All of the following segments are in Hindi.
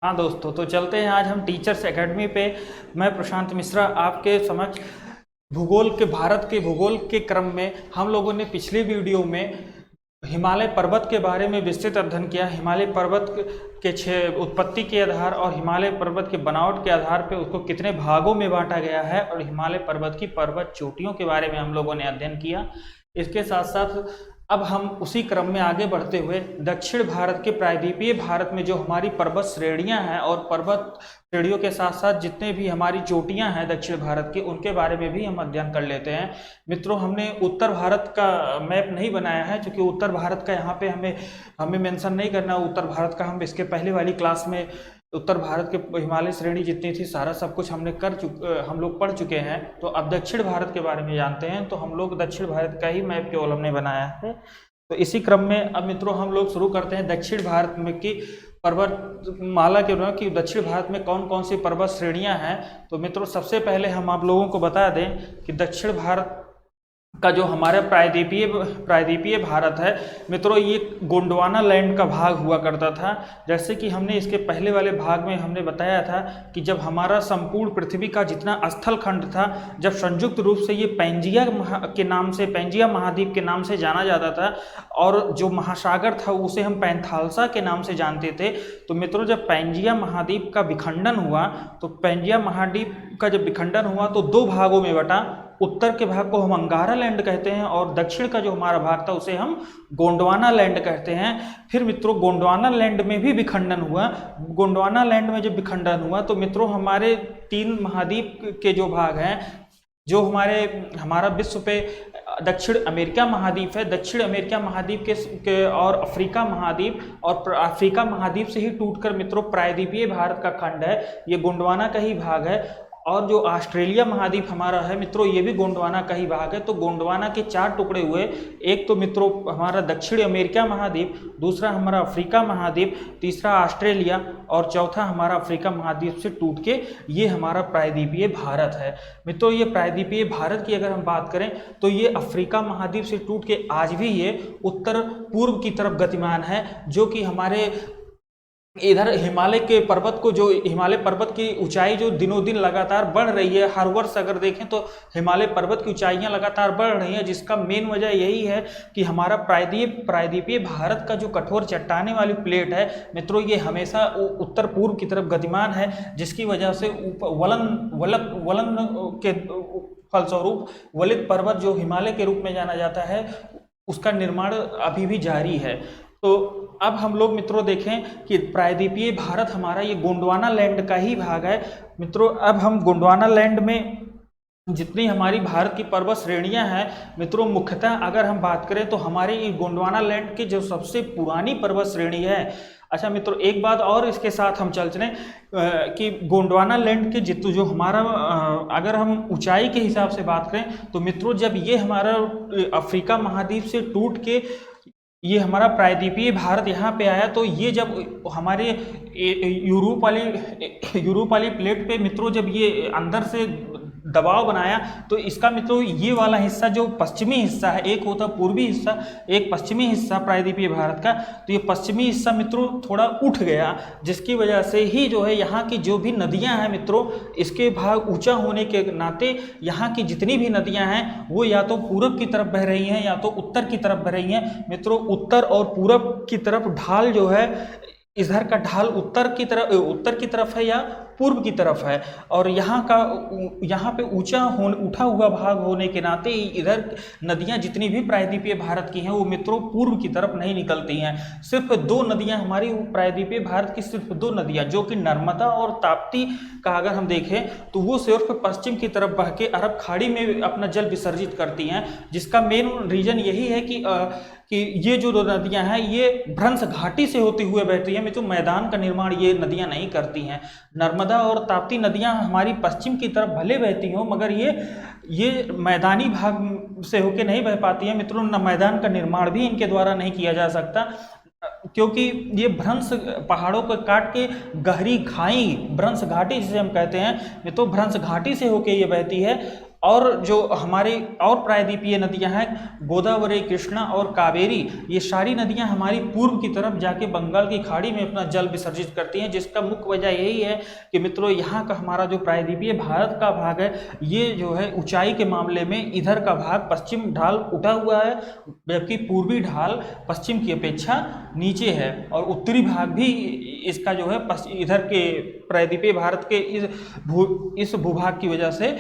हाँ दोस्तों, तो चलते हैं। आज हम टीचर्स एकेडमी पे मैं प्रशांत मिश्रा आपके समक्ष भारत के भूगोल के क्रम में हम लोगों ने पिछली वीडियो में हिमालय पर्वत के बारे में विस्तृत अध्ययन किया। हिमालय पर्वत के उत्पत्ति के आधार और हिमालय पर्वत के बनावट के आधार पर उसको कितने भागों में बांटा गया है और हिमालय पर्वत की पर्वत चोटियों के बारे में हम लोगों ने अध्ययन किया। इसके साथ साथ अब हम उसी क्रम में आगे बढ़ते हुए दक्षिण भारत के प्रायद्वीपीय भारत में जो हमारी पर्वत श्रेणियां हैं और पर्वत श्रेणियों के साथ साथ जितने भी हमारी चोटियां हैं दक्षिण भारत की, उनके बारे में भी हम अध्ययन कर लेते हैं। मित्रों, हमने उत्तर भारत का मैप नहीं बनाया है क्योंकि उत्तर भारत का यहाँ पे हमें मेंशन नहीं करना। उत्तर भारत का हम इसके पहले वाली क्लास में उत्तर भारत के हिमालय श्रेणी जितनी थी सारा सब कुछ हम लोग पढ़ चुके हैं। तो अब दक्षिण भारत के बारे में जानते हैं। तो हम लोग दक्षिण भारत का ही मैप केवल हमने बनाया है। तो इसी क्रम में अब मित्रों हम लोग शुरू करते हैं दक्षिण भारत में की पर्वतमाला के कि दक्षिण भारत में कौन कौन सी पर्वत श्रेणियां हैं। तो मित्रों सबसे पहले हम आप लोगों को बता दें कि दक्षिण भारत का जो हमारा प्रायद्वीपीय भारत है मित्रों, ये गोंडवाना लैंड का भाग हुआ करता था। जैसे कि हमने इसके पहले वाले भाग में हमने बताया था कि जब हमारा संपूर्ण पृथ्वी का जितना स्थल खंड था, जब संयुक्त रूप से ये पैंजिया महाद्वीप के नाम से जाना जाता था और जो महासागर था उसे हम पैंथालसा के नाम से जानते थे। तो मित्रों जब पैंजिया महाद्वीप का विखंडन हुआ तो पैंजिया महाद्वीप का जब विखंडन हुआ तो दो भागों में बटा। उत्तर के भाग को हम अंगारा लैंड कहते हैं और दक्षिण का जो हमारा भाग था उसे हम गोंडवाना लैंड कहते हैं। फिर मित्रों गोंडवाना लैंड में भी विखंडन हुआ। गोंडवाना लैंड में जब विखंडन हुआ तो मित्रों हमारे तीन महाद्वीप के जो भाग हैं, जो हमारा विश्व पे दक्षिण अमेरिका महाद्वीप है, दक्षिण अमेरिका महाद्वीप के और अफ्रीका महाद्वीप, और अफ्रीका महाद्वीप से ही टूटकर मित्रों प्रायद्वीपीय भारत का खंड है, ये गोंडवाना का ही भाग है। और जो ऑस्ट्रेलिया महाद्वीप हमारा है मित्रों, ये भी गोंडवाना का ही भाग है। तो गोंडवाना के चार टुकड़े हुए, एक तो मित्रों हमारा दक्षिण अमेरिका महाद्वीप, दूसरा हमारा अफ्रीका महाद्वीप, तीसरा ऑस्ट्रेलिया और चौथा हमारा अफ्रीका महाद्वीप से टूट के ये हमारा प्रायद्वीपीय भारत है। मित्रों ये प्रायद्वीपीय भारत की अगर हम बात करें तो ये अफ्रीका महाद्वीप से टूट के आज भी ये उत्तर पूर्व की तरफ गतिमान है, जो कि हमारे इधर हिमालय पर्वत की ऊंचाई जो दिनों दिन लगातार बढ़ रही है। हर वर्ष अगर देखें तो हिमालय पर्वत की ऊंचाइयां लगातार बढ़ रही हैं, जिसका मेन वजह यही है कि हमारा प्रायद्वीपीय भारत का जो कठोर चट्टाने वाली प्लेट है मित्रों, ये हमेशा उत्तर पूर्व की तरफ गतिमान है, जिसकी वजह से वलन के फलस्वरूप वलित पर्वत जो हिमालय के रूप में जाना जाता है उसका निर्माण अभी भी जारी है। तो अब हम लोग मित्रों देखें कि प्रायद्वीपीय भारत हमारा ये गोंडवाना लैंड का ही भाग है। मित्रों अब हम गोंडवाना लैंड में जितनी हमारी भारत की पर्वत श्रेणियां हैं मित्रों, मुख्यतः अगर हम बात करें तो हमारे ये गोंडवाना लैंड की जो सबसे पुरानी पर्वत श्रेणी है। अच्छा मित्रों एक बात और इसके साथ हम चल चलें कि गोंडवाना लैंड के जो हमारा अगर हम ऊंचाई के हिसाब से बात करें तो मित्रों जब ये हमारा अफ्रीका महाद्वीप से टूट के ये हमारा प्रायद्वीपीय भारत यहाँ पे आया, तो ये जब हमारे यूरोप वाली प्लेट पे मित्रों जब ये अंदर से दबाव बनाया तो इसका मित्रों ये वाला हिस्सा जो पश्चिमी हिस्सा है, एक होता पूर्वी हिस्सा एक पश्चिमी हिस्सा प्रायद्वीपीय भारत का, तो ये पश्चिमी हिस्सा मित्रों थोड़ा उठ गया, जिसकी वजह से ही जो है यहाँ की जो भी नदियाँ हैं मित्रों, इसके भाग ऊंचा होने के नाते यहाँ की जितनी भी नदियाँ हैं वो या तो पूरब की तरफ बह रही हैं या तो उत्तर की तरफ बह रही हैं। मित्रों उत्तर और पूरब की तरफ ढाल जो है, इधर का ढाल उत्तर की तरफ है या पूर्व की तरफ है, और यहाँ पे उठा हुआ भाग होने के नाते इधर नदियाँ जितनी भी प्रायद्वीपीय भारत की हैं वो मित्रों पूर्व की तरफ नहीं निकलती हैं। सिर्फ दो नदियाँ हमारी प्रायद्वीपीय भारत की, सिर्फ दो नदियाँ जो कि नर्मदा और ताप्ती का अगर हम देखें तो वो सिर्फ पश्चिम की तरफ बह के अरब खाड़ी में अपना जल विसर्जित करती हैं, जिसका मेन रीजन यही है कि ये जो दो नदियां हैं ये भ्रंश घाटी से होती हुए बहती हैं मित्रों, मैदान का निर्माण ये नदियां नहीं करती हैं। नर्मदा और ताप्ती नदियां हमारी पश्चिम की तरफ भले बहती हों मगर ये मैदानी भाग से होके नहीं बह पाती हैं मित्रों, न मैदान का निर्माण भी इनके द्वारा नहीं किया जा सकता, क्योंकि ये भ्रंश पहाड़ों को काट के गहरी खाई भ्रंश घाटी जिसे हम कहते हैं मित्रों, भ्रंश घाटी से होके ये बहती है और जो हमारी और प्रायद्वीपीय नदियां हैं गोदावरी, कृष्णा और कावेरी, ये सारी नदियां हमारी पूर्व की तरफ जाके बंगाल की खाड़ी में अपना जल विसर्जित करती हैं, जिसका मुख्य वजह यही है कि मित्रों यहाँ का हमारा जो प्रायद्वीपीय भारत का भाग है ये जो है ऊंचाई के मामले में इधर का भाग पश्चिम ढाल उठा हुआ है, जबकि पूर्वी ढाल पश्चिम की अपेक्षा नीचे है, और उत्तरी भाग भी इसका जो है इधर के प्रायद्वीपीय भारत के इस भूभाग की वजह से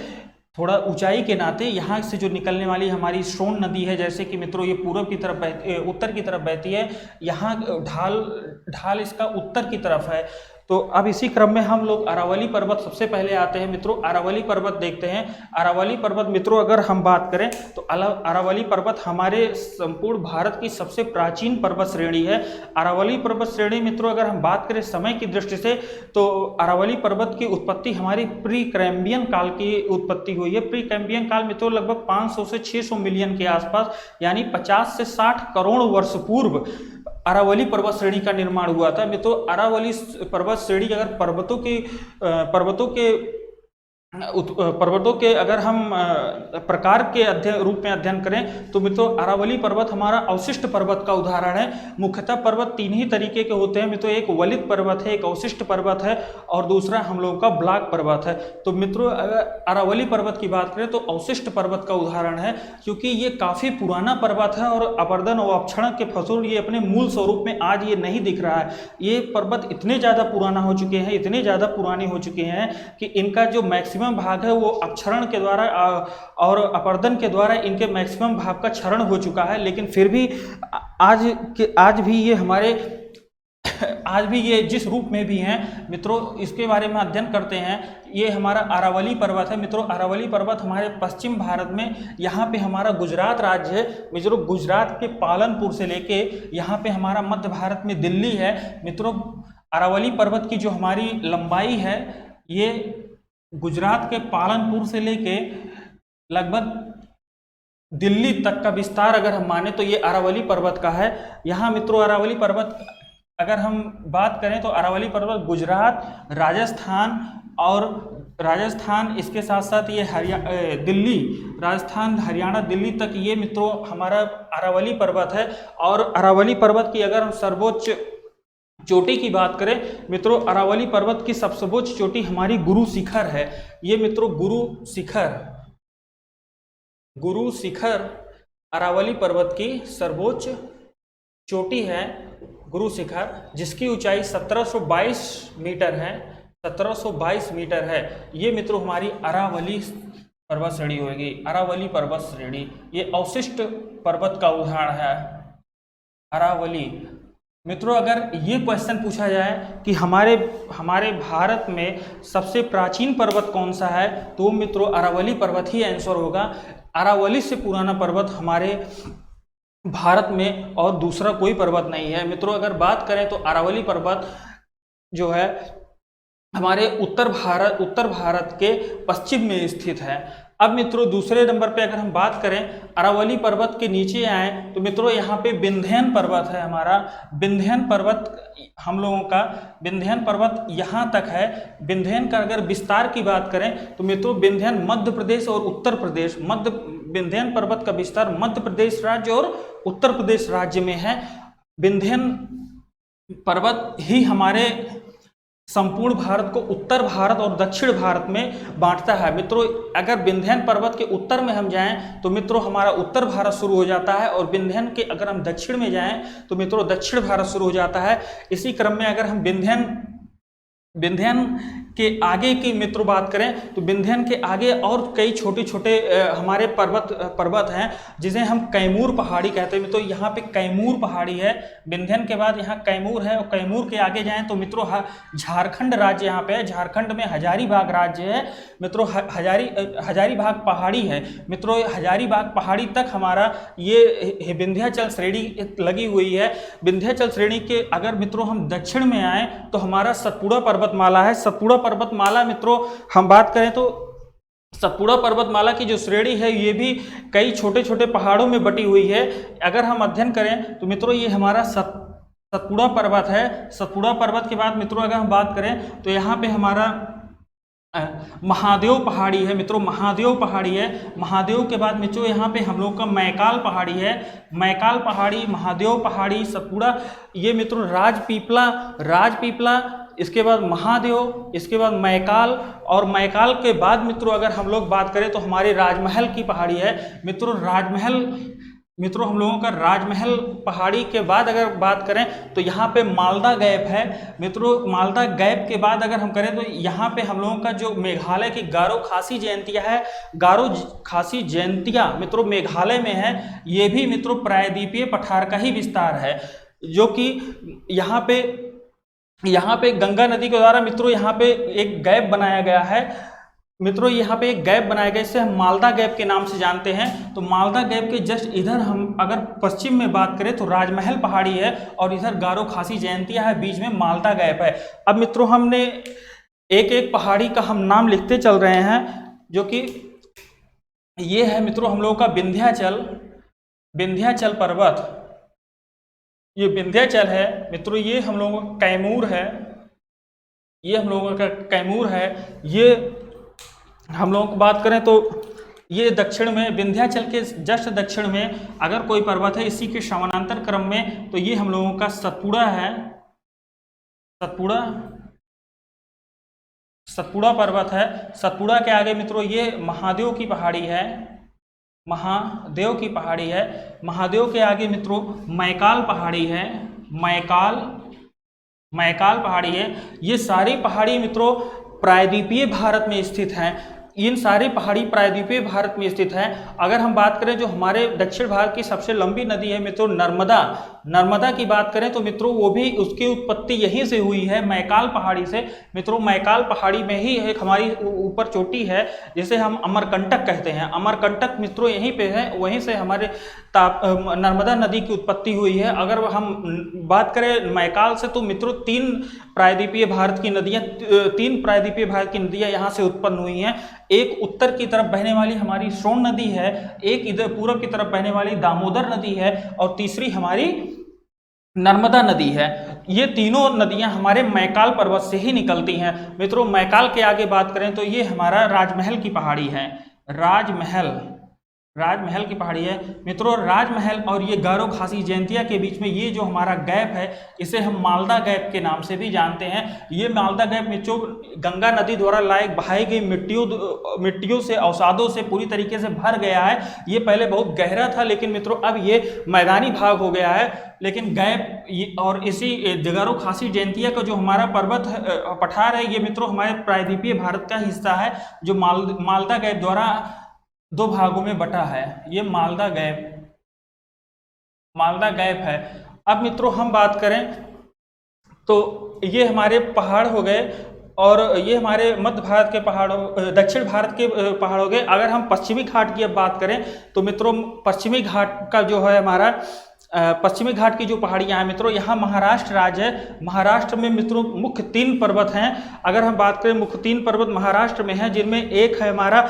थोड़ा ऊंचाई के नाते यहाँ से जो निकलने वाली हमारी सोन नदी है, जैसे कि मित्रों ये पूर्व की तरफ उत्तर की तरफ बहती है, यहाँ ढाल इसका उत्तर की तरफ है। तो अब इसी क्रम में हम लोग अरावली पर्वत सबसे पहले आते हैं मित्रों, अरावली पर्वत देखते हैं। अरावली पर्वत मित्रों अगर हम बात करें तो अरावली पर्वत हमारे संपूर्ण भारत की सबसे प्राचीन पर्वत श्रेणी है। अरावली पर्वत श्रेणी मित्रों अगर हम बात करें समय की दृष्टि से तो अरावली पर्वत की उत्पत्ति हमारी प्री कैम्ब्रियन काल की उत्पत्ति हुई है। प्री कैम्ब्रियन काल मित्रों लगभग 500 से 600 मिलियन के आसपास, यानी 50 से 60 करोड़ वर्ष पूर्व अरावली पर्वत श्रेणी का निर्माण हुआ था। मित्रों अरावली पर्वत श्रेणी अगर पर्वतों के अगर हम प्रकार के रूप में अध्ययन करें तो मित्रों अरावली पर्वत हमारा अवशिष्ट पर्वत का उदाहरण है। मुख्यतः पर्वत तीन ही तरीके के होते हैं मित्रों, एक वलित पर्वत है, एक अवशिष्ट पर्वत है और दूसरा हम लोगों का ब्लॉक पर्वत है। तो मित्रों अगर अरावली पर्वत की बात करें तो अवशिष्ट पर्वत का उदाहरण है, क्योंकि ये काफ़ी पुराना पर्वत है और अपर्दन और अपक्षरण के फसूल ये अपने मूल स्वरूप में आज ये नहीं दिख रहा है। ये पर्वत इतने ज़्यादा पुराना हो चुके हैं, इतने ज़्यादा पुराने हो चुके हैं कि इनका जो मैक्सिमम भाग है वो अपक्षरण के द्वारा और अपर्दन के द्वारा इनके मैक्सिमम भाग का क्षरण हो चुका है। लेकिन फिर भी आज भी ये जिस रूप में भी हैं मित्रों इसके बारे में अध्ययन करते हैं। ये हमारा अरावली पर्वत है मित्रों, अरावली पर्वत हमारे पश्चिम भारत में, यहाँ पे हमारा गुजरात राज्य है मित्रों, गुजरात के पालनपुर से लेके यहाँ पे हमारा मध्य भारत में दिल्ली है मित्रों। अरावली पर्वत की जो हमारी लंबाई है ये गुजरात के पालनपुर से लेके लगभग दिल्ली तक का विस्तार अगर हम माने तो ये अरावली पर्वत का है। यहाँ मित्रों अरावली पर्वत अगर हम बात करें तो अरावली पर्वत गुजरात, राजस्थान इसके साथ साथ ये दिल्ली, राजस्थान, हरियाणा, दिल्ली तक ये मित्रों हमारा अरावली पर्वत है। और अरावली पर्वत की अगर हम सर्वोच्च चोटी की बात करें मित्रों, अरावली पर्वत की सबसे सर्वोच्च चोटी हमारी गुरु शिखर है। ये मित्रों गुरु शिखर अरावली पर्वत की सर्वोच्च चोटी है, गुरु शिखर, जिसकी ऊंचाई 1722 मीटर है, 1722 मीटर है। ये मित्रों हमारी अरावली पर्वत श्रेणी होगी, अरावली पर्वत श्रेणी। ये अवशिष्ट पर्वत का उदाहरण है अरावली। मित्रों अगर ये क्वेश्चन पूछा जाए कि हमारे भारत में सबसे प्राचीन पर्वत कौन सा है तो मित्रों अरावली पर्वत ही आंसर होगा। अरावली से पुराना पर्वत हमारे भारत में और दूसरा कोई पर्वत नहीं है। मित्रों अगर बात करें तो अरावली पर्वत जो है हमारे उत्तर भारत के पश्चिम में स्थित है। अब मित्रों दूसरे नंबर पे अगर हम बात करें अरावली पर्वत के नीचे आए तो मित्रों यहाँ पे विंध्यन पर्वत है हमारा। विंध्यन पर्वत हम लोगों का, विंध्यन पर्वत यहाँ तक है। विंध्यन का अगर विस्तार की बात करें तो मित्रों विंध्यन मध्य प्रदेश और उत्तर प्रदेश, विंध्यन पर्वत का विस्तार मध्य प्रदेश राज्य और उत्तर प्रदेश राज्य में है। विंध्यन पर्वत ही हमारे संपूर्ण भारत को उत्तर भारत और दक्षिण भारत में बांटता है। मित्रों अगर विंध्यन पर्वत के उत्तर में हम जाएं तो मित्रों हमारा उत्तर भारत शुरू हो जाता है, और विंध्यन के अगर हम दक्षिण में जाएं तो मित्रों दक्षिण भारत शुरू हो जाता है। इसी क्रम में अगर हम विंध्यन के आगे की मित्रों बात करें तो विंध्यन के आगे और कई छोटे छोटे हमारे पर्वत हैं जिसे हम कैमूर पहाड़ी कहते हैं। मित्रों यहाँ पे कैमूर पहाड़ी है, विंध्यन के बाद यहाँ कैमूर है, और कैमूर के आगे जाएं तो मित्रों झारखंड राज्य यहाँ पे है। झारखंड में हजारीबाग राज्य है मित्रों, हजारीबाग पहाड़ी है। मित्रों हजारीबाग पहाड़ी तक हमारा ये विंध्याचल श्रेणी लगी हुई है। विंध्याचल श्रेणी के अगर मित्रों हम दक्षिण में आए तो हमारा सतपुड़ा पर्वतमाला है। सतपुड़ा पर्वतमाला मित्रों हम बात करें तो सतपुड़ा पर्वतमाला की जो श्रेणी है ये भी कई छोटे छोटे पहाड़ों में बटी हुई है। अगर हम अध्ययन करें तो मित्रों ये हमारा सतपुड़ा पर्वत है। सतपुड़ा पर्वत के बाद मित्रों अगर हम बात करें तो यहाँ पे हमारा महादेव पहाड़ी है मित्रों, महादेव पहाड़ी है। महादेव के बाद मित्रों यहाँ पे हम लोग का मैकाल पहाड़ी है, मैकाल पहाड़ी, महादेव पहाड़ी, सतपुड़ा, ये मित्रों राजपीपला, राजपीपला, इसके बाद महादेव, इसके बाद मैकाल, और मैकाल के बाद मित्रों अगर हम लोग बात करें तो हमारे राजमहल की पहाड़ी है मित्रों, राजमहल, मित्रों हम लोगों का राजमहल पहाड़ी के बाद अगर बात करें तो यहाँ पे मालदा गैप है मित्रों। मालदा गैप के बाद अगर हम करें तो यहाँ पे हम लोगों का जो मेघालय की गारो खासी जयंतिया है, गारो खासी जयंतिया मित्रों मेघालय में है। ये भी मित्रों प्रायद्वीपीय पठार का ही विस्तार है, जो कि यहाँ पे गंगा नदी के द्वारा मित्रों यहाँ पे एक गैप बनाया गया है मित्रों, यहाँ पे एक गैप बनाया गया, इसे हम मालदा गैप के नाम से जानते हैं। तो मालदा गैप के जस्ट इधर हम अगर पश्चिम में बात करें तो राजमहल पहाड़ी है, और इधर गारो खासी जयंतिया है, बीच में मालदा गैप है। अब मित्रों हमने एक एक पहाड़ी का हम नाम लिखते चल रहे हैं, जो कि ये है मित्रों हम लोगों का विंध्याचल, विंध्याचल पर्वत, ये विंध्याचल है मित्रों। ये हम लोगों का कैमूर है, ये हम लोगों का कैमूर है। ये हम लोगों को बात करें तो ये दक्षिण में, विंध्याचल के जस्ट दक्षिण में अगर कोई पर्वत है इसी के समानांतर क्रम में, तो ये हम लोगों का सतपुड़ा है, सतपुड़ा, सतपुड़ा पर्वत है। सतपुड़ा के आगे मित्रों ये महादेव की पहाड़ी है, महादेव की पहाड़ी है। महादेव के आगे मित्रों मैकाल पहाड़ी है, मैकाल, मैकाल पहाड़ी है। ये सारी पहाड़ी मित्रों प्रायद्वीपीय भारत में स्थित हैं, इन सारी पहाड़ी प्रायद्वीपीय भारत में स्थित है। अगर हम बात करें जो हमारे दक्षिण भारत की सबसे लंबी नदी है मित्रों नर्मदा, नर्मदा की बात करें तो मित्रों वो भी उसकी उत्पत्ति यहीं से हुई है, मैकाल पहाड़ी से मित्रों। मैकाल पहाड़ी में ही एक हमारी ऊपर चोटी है जिसे हम अमरकंटक कहते हैं, अमरकंटक मित्रों यहीं पे है, वहीं से हमारे नर्मदा नदी की उत्पत्ति हुई है। अगर हम बात करें मैकाल से तो मित्रों तीन प्रायद्वीपीय भारत की नदियां यहाँ से उत्पन्न हुई हैं। एक उत्तर की तरफ बहने वाली हमारी सोन नदी है, एक इधर पूर्व की तरफ बहने वाली दामोदर नदी है, और तीसरी हमारी नर्मदा नदी है। ये तीनों नदियां हमारे मैकाल पर्वत से ही निकलती हैं मित्रों। मैकाल के आगे बात करें तो ये हमारा राजमहल की पहाड़ी है, राजमहल, राजमहल की पहाड़ी है मित्रों। राजमहल और ये गारो खासी जयंतिया के बीच में ये जो हमारा गैप है इसे हम मालदा गैप के नाम से भी जानते हैं। ये मालदा गैप मित्रों गंगा नदी द्वारा लाए बहाई गई मिट्टियों से, अवसादों से पूरी तरीके से भर गया है। ये पहले बहुत गहरा था लेकिन मित्रों अब ये मैदानी भाग हो गया है। लेकिन गैप और इसी गारो खासी जयंतिया का जो हमारा पर्वत पठार है ये मित्रों हमारे प्रायद्वीपीय भारत का हिस्सा है, जो मालदा गैप द्वारा दो भागों में बटा है। ये मालदा गैप, मालदा गैप है। अब मित्रों हम बात करें तो ये हमारे पहाड़ हो गए, और ये हमारे मध्य भारत के पहाड़, दक्षिण भारत के पहाड़ हो गए। अगर हम पश्चिमी घाट की अब बात करें तो मित्रों पश्चिमी घाट का जो है हमारा पश्चिमी घाट की जो पहाड़ियाँ हैं मित्रों, यहाँ महाराष्ट्र राज्य है। महाराष्ट्र में मित्रों मुख्य 3 पर्वत हैं। अगर हम बात करें मुख्य 3 पर्वत महाराष्ट्र में हैं, जिनमें एक है हमारा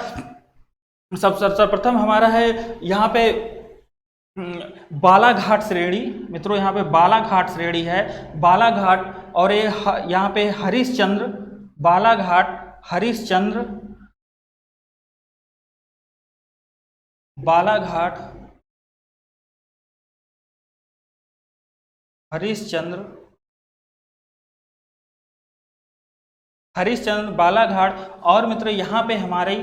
सर्वप्रथम हमारा है यहाँ पे बालाघाट श्रेणी मित्रों, यहाँ पे बालाघाट श्रेणी है, बालाघाट, और ये यहाँ पे हरिश्चंद्र, बालाघाट, हरिश्चंद्र, बालाघाट, हरिश्चंद्र, हरिश्चंद्र, बालाघाट, और मित्रों यहाँ पे हमारी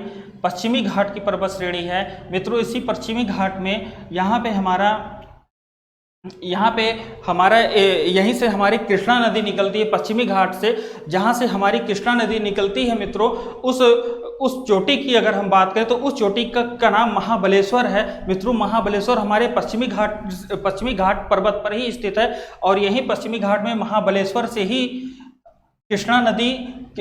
पश्चिमी घाट की पर्वत श्रेणी है मित्रों। इसी पश्चिमी घाट में यहाँ पे हमारा यहीं से हमारी कृष्णा नदी निकलती है पश्चिमी घाट से। जहाँ से हमारी कृष्णा नदी निकलती है मित्रों, उस चोटी की अगर हम बात करें तो उस चोटी का नाम महाबलेश्वर है मित्रों। महाबलेश्वर हमारे पश्चिमी घाट पर्वत पर ही स्थित है, और यहीं पश्चिमी घाट में महाबलेश्वर से ही कृष्णा नदी,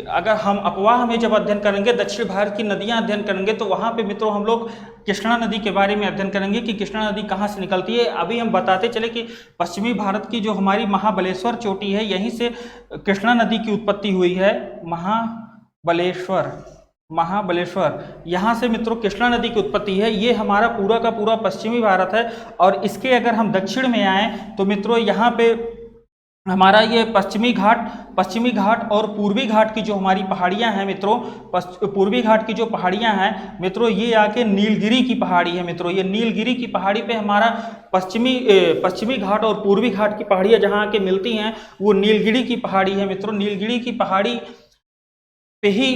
अगर हम अपवाह में जब अध्ययन करेंगे, दक्षिण भारत की नदियां अध्ययन करेंगे, तो वहां पे मित्रों हम लोग कृष्णा नदी के बारे में अध्ययन करेंगे कि कृष्णा नदी कहां से निकलती है। अभी हम बताते चले कि पश्चिमी भारत की जो हमारी महाबलेश्वर चोटी है यहीं से कृष्णा नदी की उत्पत्ति हुई है। महाबलेश्वर, महाबलेश्वर, यहाँ से मित्रों कृष्णा नदी की उत्पत्ति है। ये हमारा पूरा का पूरा पश्चिमी भारत है। और इसके अगर हम दक्षिण में आए तो मित्रों यहाँ पे हमारा ये पश्चिमी घाट और पूर्वी घाट की जो हमारी पहाड़ियां हैं मित्रों, पूर्वी घाट की जो पहाड़ियां हैं मित्रों, ये आके नीलगिरी की पहाड़ी है मित्रों। ये नीलगिरी की पहाड़ी पे हमारा पश्चिमी घाट और पूर्वी घाट की पहाड़ियां जहां आके मिलती हैं वो नीलगिरी की पहाड़ी है मित्रों। नीलगिरी की पहाड़ी पे ही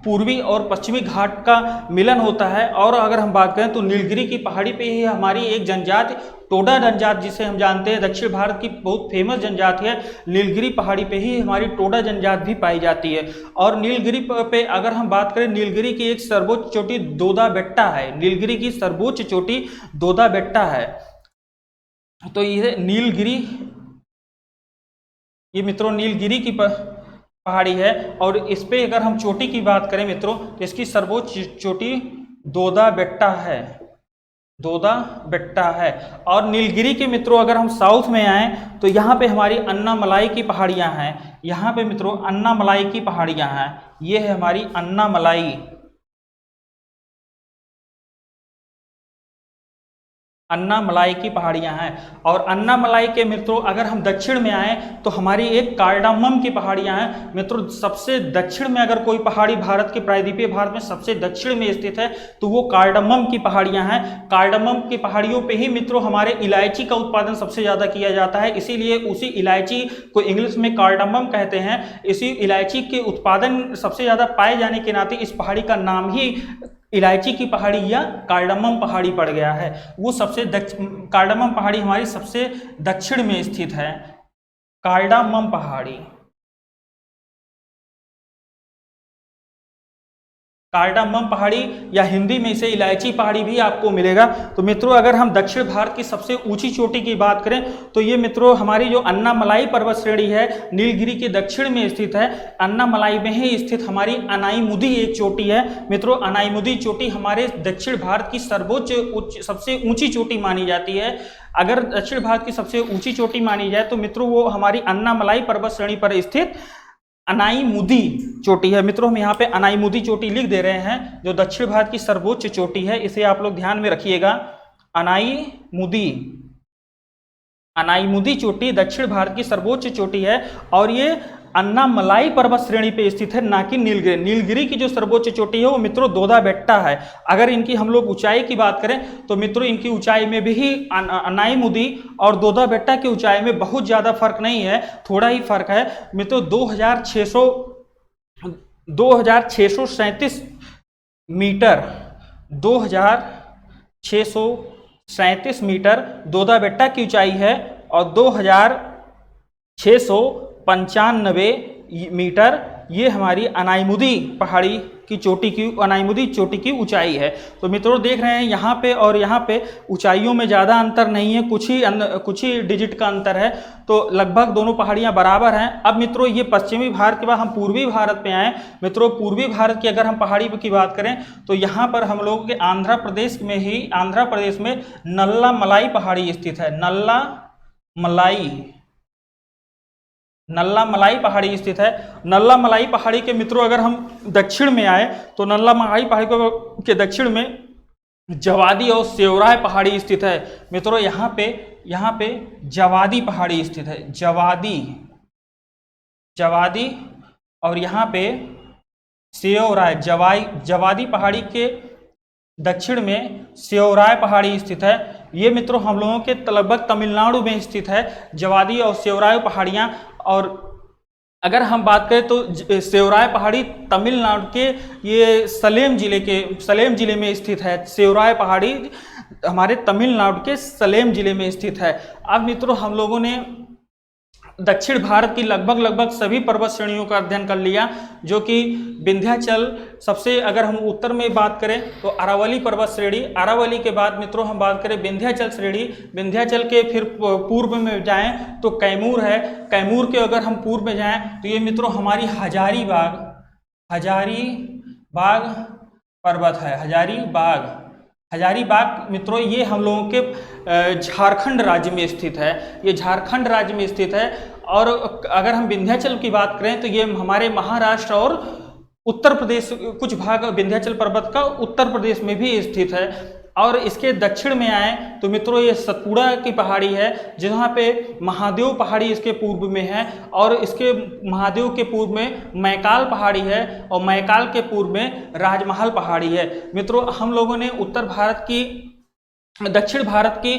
पूर्वी और पश्चिमी घाट का मिलन होता है। और अगर हम बात करें तो नीलगिरी की पहाड़ी पे ही हमारी एक जनजाति टोडा जनजाति, जिसे हम जानते हैं दक्षिण भारत की बहुत फेमस जनजाति है, नीलगिरी पहाड़ी पे ही हमारी टोडा जनजाति भी पाई जाती है। और नीलगिरी पे अगर हम बात करें, नीलगिरी की एक सर्वोच्च चोटी दोदा बेट्टा है। नीलगिरी की सर्वोच्च चोटी दोदा बेट्टा है। तो ये नीलगिरी, ये मित्रों नीलगिरी की पहाड़ी है। और इस पे अगर हम चोटी की बात करें मित्रों तो इसकी सर्वोच्च चोटी दोदा बेट्टा है, दोदा बेट्टा है। और नीलगिरी के मित्रों अगर हम साउथ में आए तो यहाँ पे हमारी अन्नामलाई की पहाड़ियाँ हैं। यहाँ पे मित्रों अन्नामलाई की पहाड़ियाँ हैं। ये है हमारी अन्नामलाई, अन्नामलाई की पहाड़ियां हैं। और अन्नामलाई के मित्रों अगर हम दक्षिण में आए तो हमारी एक कार्डामम की पहाड़ियां हैं मित्रों। सबसे दक्षिण में अगर कोई पहाड़ी भारत के प्रायद्वीपीय भारत में सबसे दक्षिण में स्थित है तो वो कार्डामम की पहाड़ियां हैं। कार्डामम की पहाड़ियों पे ही मित्रों हमारे इलायची का उत्पादन सबसे ज़्यादा किया जाता है, इसीलिए उसी इलायची को इंग्लिश में कार्डामम कहते हैं। इसी इलायची के उत्पादन सबसे ज़्यादा पाए जाने के नाते इस पहाड़ी का नाम ही इलायची की पहाड़ी या कार्डामम पहाड़ी पड़ गया है। वो सबसे कार्डामम पहाड़ी हमारी सबसे दक्षिण में स्थित है, कार्डामम पहाड़ी। कार्डामम पहाड़ी या हिंदी में इसे इलायची पहाड़ी भी आपको मिलेगा। तो मित्रों अगर हम दक्षिण भारत की सबसे ऊंची चोटी की बात करें तो ये मित्रों हमारी जो अन्नामलाई पर्वत श्रेणी है नीलगिरी के दक्षिण में स्थित है। अन्नामलाई में ही स्थित हमारी अनाईमुदी एक चोटी है मित्रों। अनाईमुदी चोटी हमारे दक्षिण भारत की सर्वोच्च सबसे ऊंची चोटी मानी जाती है। अगर दक्षिण भारत की सबसे ऊंची चोटी मानी जाए तो मित्रों वो हमारी अन्नामलाई पर्वत श्रेणी पर स्थित अनाईमुदी चोटी है मित्रों। हम यहाँ पे अनाईमुदी चोटी लिख दे रहे हैं जो दक्षिण भारत की सर्वोच्च चोटी है, इसे आप लोग ध्यान में रखिएगा। अनाईमुदी, अनाईमुदी चोटी दक्षिण भारत की सर्वोच्च चोटी है और ये अन्नामलाई पर्वत श्रेणी पे स्थित है, ना कि नीलगिरी। नीलगिरी की जो सर्वोच्च चोटी है वो मित्रों दोदा बेट्टा है। अगर इनकी हम लोग ऊंचाई की बात करें तो मित्रों इनकी ऊंचाई में भी अनाईमुदी और दोदा बेट्टा की ऊंचाई में बहुत ज़्यादा फर्क नहीं है, थोड़ा ही फर्क है मित्रों। 2637 मीटर, 2637 मीटर दोदा बेट्टा की ऊंचाई है और 2695 मीटर ये हमारी अनाईमुदी पहाड़ी की चोटी की, अनाईमुदी चोटी की ऊंचाई है। तो मित्रों देख रहे हैं यहाँ पे और यहाँ पे ऊंचाइयों में ज़्यादा अंतर नहीं है, कुछ ही डिजिट का अंतर है। तो लगभग दोनों पहाड़ियाँ बराबर हैं। अब मित्रों ये पश्चिमी भारत के बाद हम पूर्वी भारत पे आए मित्रों। पूर्वी भारत की अगर हम पहाड़ी की बात करें तो यहाँ पर हम लोगों के आंध्र प्रदेश में नल्लामलाई पहाड़ी स्थित है। नल्लामलाई पहाड़ी स्थित है। नल्लामलाई पहाड़ी के मित्रों अगर हम दक्षिण में आए तो नल्लामलाई पहाड़ी के दक्षिण में जवादी और सेवराय पहाड़ी स्थित है मित्रों। यहाँ पे जवादी पहाड़ी स्थित है, जवादी और यहाँ पे सेवराय, जवादी पहाड़ी के दक्षिण में सेवराय पहाड़ी स्थित है। ये मित्रों हम लोगों के लगभग तमिलनाडु में स्थित है जवादी और सेवराय पहाड़ियाँ। और अगर हम बात करें तो सेवराय पहाड़ी तमिलनाडु के ये सलेम जिले में स्थित है। सेवराय पहाड़ी हमारे तमिलनाडु के सलेम जिले में स्थित है। अब मित्रों हम लोगों ने दक्षिण भारत की लगभग सभी पर्वत श्रेणियों का अध्ययन कर लिया, जो कि विंध्याचल, सबसे अगर हम उत्तर में बात करें तो अरावली पर्वत श्रेणी, अरावली के बाद मित्रों हम बात करें विंध्याचल श्रेणी, विंध्याचल के फिर पूर्व में जाएं तो कैमूर है, कैमूर के अगर हम पूर्व में जाएं तो ये मित्रों हमारी हजारीबाग पर्वत है। हजारीबाग मित्रों ये हम लोगों के झारखंड राज्य में स्थित है, ये झारखंड राज्य में स्थित है। और अगर हम विंध्याचल की बात करें तो ये हमारे महाराष्ट्र और उत्तर प्रदेश, कुछ भाग विंध्याचल पर्वत का उत्तर प्रदेश में भी स्थित है। और इसके दक्षिण में आए तो मित्रों ये सतपुड़ा की पहाड़ी है, जहाँ पे महादेव पहाड़ी इसके पूर्व में है, और इसके महादेव के पूर्व में मैकाल पहाड़ी है, और मैकाल के पूर्व में राजमहल पहाड़ी है। मित्रों हम लोगों ने उत्तर भारत की, दक्षिण भारत की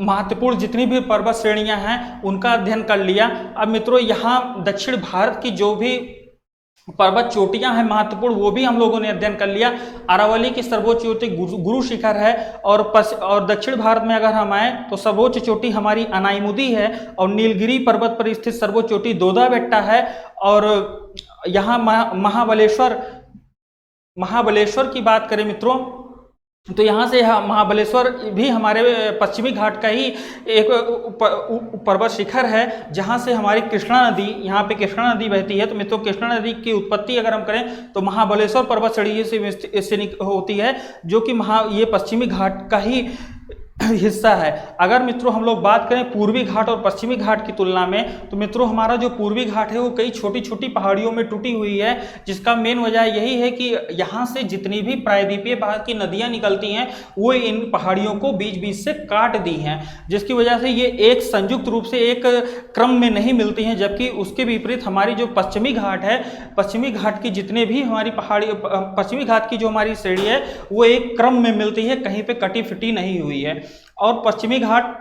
महत्वपूर्ण जितनी भी पर्वत श्रेणियां हैं उनका अध्ययन कर लिया। अब मित्रों यहाँ दक्षिण भारत की जो भी पर्वत चोटियां हैं महत्वपूर्ण, वो भी हम लोगों ने अध्ययन कर लिया। अरावली की सर्वोच्च चोटी गुरु शिखर है, और दक्षिण भारत में अगर हम आए तो सर्वोच्च चोटी हमारी अनाईमुदी है, और नीलगिरी पर्वत पर स्थित सर्वोच्च चोटी दोदा बेट्टा है, और यहाँ महाबलेश्वर की बात करें मित्रों तो यहाँ से महाबलेश्वर भी हमारे पश्चिमी घाट का ही एक पर्वत शिखर है, जहाँ से हमारी कृष्णा नदी, यहाँ पे कृष्णा नदी बहती है। तो मित्रों कृष्णा नदी की उत्पत्ति अगर हम करें तो महाबलेश्वर पर्वत श्रेणी से होती है, जो कि ये पश्चिमी घाट का ही हिस्सा है। अगर मित्रों हम लोग बात करें पूर्वी घाट और पश्चिमी घाट की तुलना में, तो मित्रों हमारा जो पूर्वी घाट है वो कई छोटी छोटी पहाड़ियों में टूटी हुई है, जिसका मेन वजह यही है कि यहाँ से जितनी भी प्रायद्वीपीय भाग की नदियाँ निकलती हैं वो इन पहाड़ियों को बीच बीच से काट दी हैं, जिसकी वजह से ये एक संयुक्त रूप से एक क्रम में नहीं मिलती हैं। जबकि उसके विपरीत हमारी जो पश्चिमी घाट है, पश्चिमी घाट की जितने भी हमारी पहाड़ी, पश्चिमी घाट की जो हमारी श्रेणी है वो एक क्रम में मिलती है, कहीं पे कटी फिटी नहीं हुई है। और पश्चिमी घाट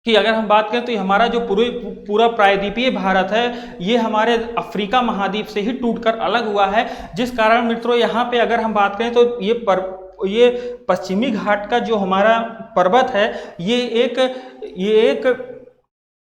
की अगर हम बात करें तो हमारा जो पूरा प्रायद्वीपीय भारत है ये हमारे अफ्रीका महाद्वीप से ही टूटकर अलग हुआ है, जिस कारण मित्रों यहाँ पे अगर हम बात करें तो ये पश्चिमी घाट का जो हमारा पर्वत है ये एक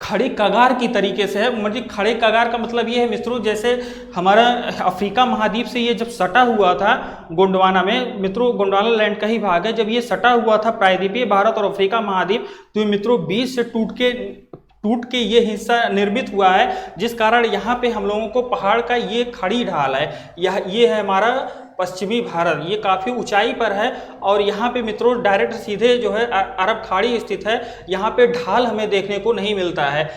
खड़ी कगार की तरीके से है। मतलब खड़े कगार का मतलब ये है मित्रों, जैसे हमारा अफ्रीका महाद्वीप से ये जब सटा हुआ था गोंडवाना में, मित्रों गोंडवाना लैंड का ही भाग है, जब ये सटा हुआ था प्रायद्वीपीय भारत और अफ्रीका महाद्वीप, तो मित्रों बीच से टूट के ये हिस्सा निर्मित हुआ है, जिस कारण यहाँ पे हम लोगों को पहाड़ का ये खड़ी ढाल है। ये है हमारा पश्चिमी भारत, ये काफ़ी ऊंचाई पर है, और यहाँ पे मित्रों डायरेक्ट सीधे जो है अरब खाड़ी स्थित है, यहाँ पे ढाल हमें देखने को नहीं मिलता है,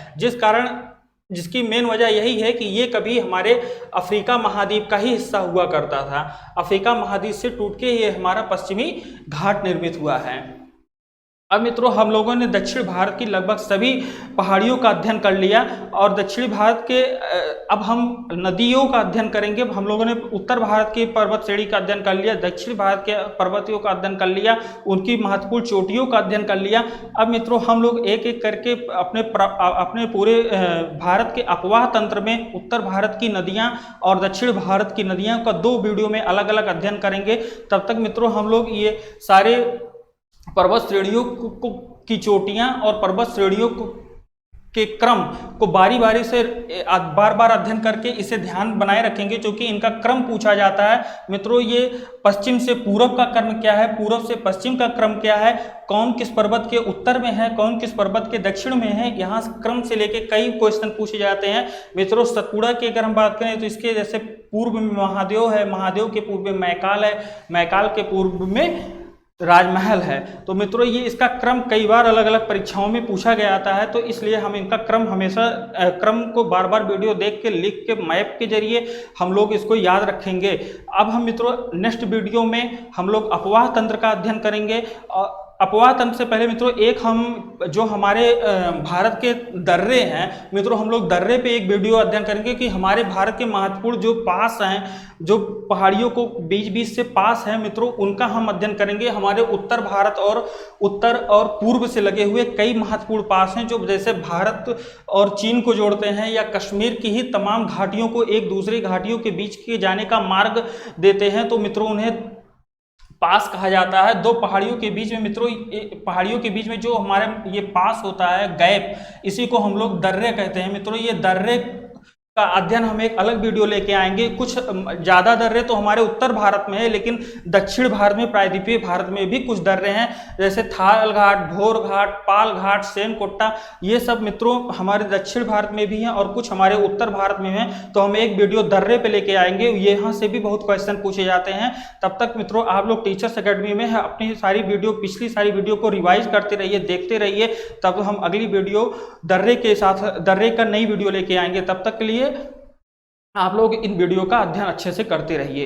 जिसकी मेन वजह यही है कि ये कभी हमारे अफ्रीका महाद्वीप का ही हिस्सा हुआ करता था। अफ्रीका महाद्वीप से टूट के ये हमारा पश्चिमी घाट निर्मित हुआ है। अब मित्रों हम लोगों ने दक्षिण भारत की लगभग सभी पहाड़ियों का अध्ययन कर लिया, और दक्षिण भारत के अब हम नदियों का अध्ययन करेंगे। हम लोगों ने उत्तर भारत की पर्वत श्रेणी का अध्ययन कर लिया, दक्षिण भारत के पर्वतियों का अध्ययन कर लिया, उनकी महत्वपूर्ण चोटियों का अध्ययन कर लिया। अब मित्रों हम लोग एक एक करके अपने पूरे भारत के अपवाह तंत्र में उत्तर भारत की नदियाँ और दक्षिण भारत की नदियाँ का 2 वीडियो में अलग अलग अध्ययन करेंगे। तब तक मित्रों हम लोग ये सारे पर्वत श्रेणियों की चोटियां और पर्वत श्रेणियों के क्रम को बारी बारी से बार बार अध्ययन करके इसे ध्यान बनाए रखेंगे, क्योंकि इनका क्रम पूछा जाता है। मित्रों ये पश्चिम से पूरब का क्रम क्या है, पूरब से पश्चिम का क्रम क्या है, कौन किस पर्वत के उत्तर में है, कौन किस पर्वत के दक्षिण में है, यहाँ क्रम से लेके कई क्वेश्चन पूछे जाते हैं। मित्रों सतपुड़ा की अगर हम बात करें तो इसके जैसे पूर्व में महादेव है, महादेव के पूर्व में मैकाल है, मैकाल के पूर्व में राजमहल है। तो मित्रों ये इसका क्रम कई बार अलग अलग परीक्षाओं में पूछा गया आता है, तो इसलिए हम इनका क्रम हमेशा क्रम को बार बार वीडियो देख के लिख के मैप के जरिए हम लोग इसको याद रखेंगे। अब हम मित्रों नेक्स्ट वीडियो में हम लोग अपवाह तंत्र का अध्ययन करेंगे। अपवाह तंत्र से पहले मित्रों एक हम जो हमारे भारत के दर्रे हैं, मित्रों हम लोग दर्रे पे एक वीडियो अध्ययन करेंगे कि हमारे भारत के महत्वपूर्ण जो पास हैं, जो पहाड़ियों को बीच बीच से पास हैं मित्रों, उनका हम अध्ययन करेंगे। हमारे उत्तर भारत और उत्तर और पूर्व से लगे हुए कई महत्वपूर्ण पास हैं, जो जैसे भारत और चीन को जोड़ते हैं, या कश्मीर की ही तमाम घाटियों को एक दूसरी घाटियों के बीच के जाने का मार्ग देते हैं। तो मित्रों उन्हें पास कहा जाता है। 2 पहाड़ियों के बीच में मित्रों, पहाड़ियों के बीच में जो हमारे ये पास होता है गैप, इसी को हम लोग दर्रे कहते हैं। मित्रों ये दर्रे का अध्ययन हम एक अलग वीडियो लेके आएंगे। कुछ ज़्यादा दर्रे तो हमारे उत्तर भारत में है, लेकिन दक्षिण भारत में प्रायद्वीपीय भारत में भी कुछ दर्रे हैं, जैसे थाल घाट, भोर घाट, पाल घाट, सेनकोट्टा, ये सब मित्रों हमारे दक्षिण भारत में भी हैं और कुछ हमारे उत्तर भारत में हैं। तो हम एक वीडियो दर्रे पे लेके आएंगे, यहाँ से भी बहुत क्वेश्चन पूछे जाते हैं। तब तक मित्रों आप लोग टीचर्स अकेडमी में अपनी सारी वीडियो, पिछली सारी वीडियो को रिवाइज करते रहिए, देखते रहिए। तब हम अगली वीडियो दर्रे के साथ, दर्रे का नई वीडियो लेके आएंगे। तब तक के लिए आप लोग इन वीडियो का अध्ययन अच्छे से करते रहिए।